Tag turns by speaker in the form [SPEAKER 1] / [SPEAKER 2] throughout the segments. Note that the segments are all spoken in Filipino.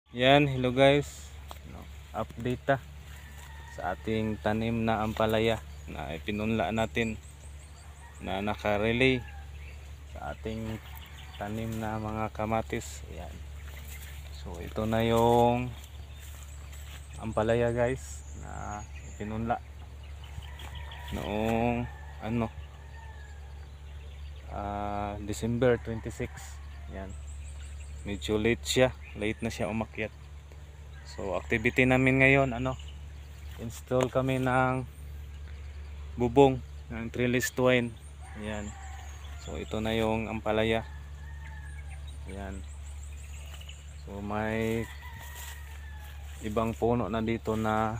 [SPEAKER 1] Yan, hello guys. Update sa ating tanim na ampalaya na ipinunla natin na naka-relay sa ating tanim na mga kamatis. Yan. So ito na yung ampalaya guys na ipinunla noong December 26. Yan. Medyo late siya, late na siya umakyat. So activity namin ngayon, install kami ng bubong ng trellis twine. Ayan. So ito na yung ampalaya. Ayan. So may ibang puno na dito na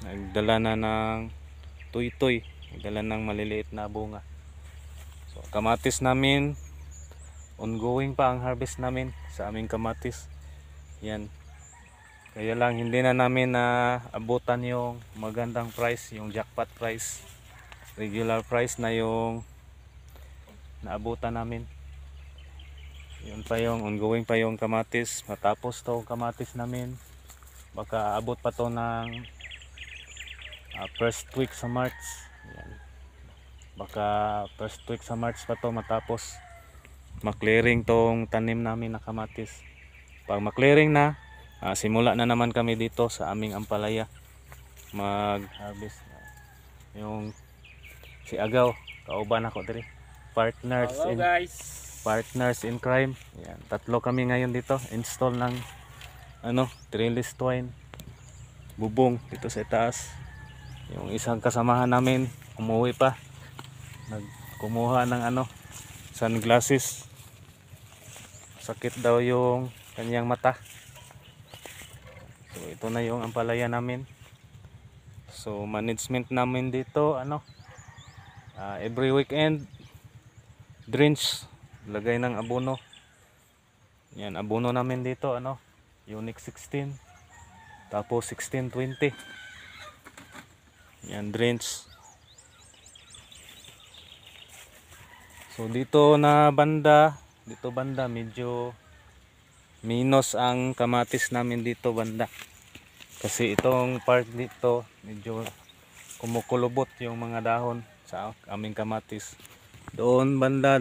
[SPEAKER 1] nagdala na ng tuy-tuy, nagdala ng maliliit na bunga. So kamatis namin, ongoing pa ang harvest namin sa aming kamatis. Yan. Kaya lang hindi na namin na abutan yung magandang price, yung jackpot price. Regular price na yung naabutan namin. Yun pa yung ongoing pa yung kamatis. Matapos to kamatis namin, baka abot pa to ng first week sa March. Yan. Baka first week sa March pa to matapos maklearing tong tanim namin na kamatis. Pag maklearing na, simula na naman kami dito sa aming ampalaya mag-harvest. Yung si Agaw, kauban ako diri. Partners in crime. Yan, tatlo kami ngayon dito. Install ng trellis twine, bubong dito sa taas. Yung isang kasamahan namin umuwi pa. Nagkumuha ng sunglasses. Sakit daw yung kanyang mata. So ito na yung ampalaya namin. So management namin dito every weekend drench, lagay ng abono. Yan, abono namin dito Unique 16, tapos 1620. Yan, drench. So dito banda medyo minus ang kamatis namin dito banda, kasi itong part dito medyo kumukulubot yung mga dahon sa aming kamatis. Doon banda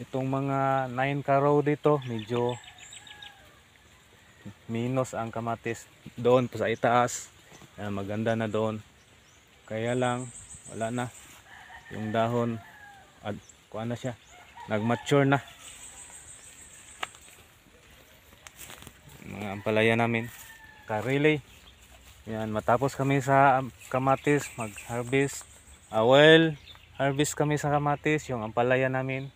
[SPEAKER 1] itong mga 9 row dito medyo minus ang kamatis. Doon sa itaas maganda na doon, kaya lang wala na yung dahon at kuha na siya, nag-mature na mga ampalaya namin ka-relay. Yan, matapos kami sa kamatis mag-harvest, harvest kami sa kamatis, yung ampalaya namin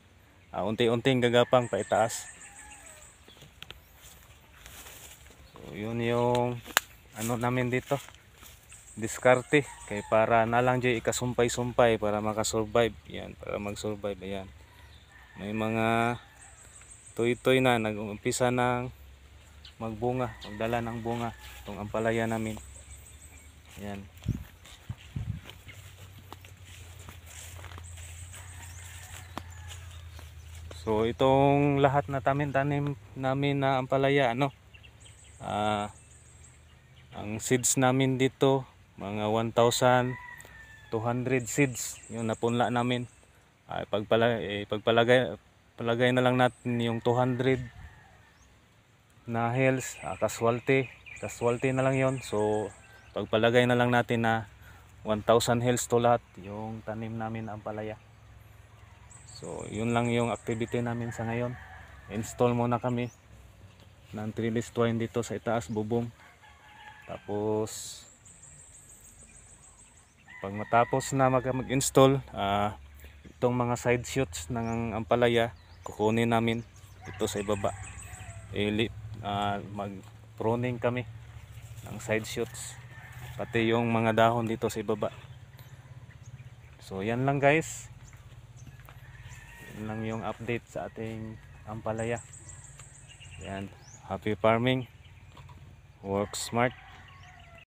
[SPEAKER 1] unti-unting gagapang paitaas. So yun yung namin dito, diskarte kay para na lang dyan ikasumpay-sumpay para makasurvive. Yan, para mag-survive. Ayan, may mga tuy-tuy na nag-umpisa ng magbunga, magdala ng bunga itong ampalaya namin. Yan. So itong lahat na tanim namin na ampalaya ang seeds namin dito mga 1,200 seeds yung napunla namin. Palagay na lang natin yung 200 na hills, casualty na lang yon. So pagpalagay na lang natin na 1,000 hills to lahat yung tanim namin ang palaya. So yun lang yung activity namin sa ngayon. Install muna kami ng trellis twine dito sa itaas, bubong. Tapos pag matapos na mag-install, itong mga side shoots ng ampalaya kukunin namin dito sa ibaba. Mag pruning kami ng side shoots, pati yung mga dahon dito sa ibaba. So yan lang guys, yan lang yung update sa ating ampalaya. Yan, happy farming, work smart.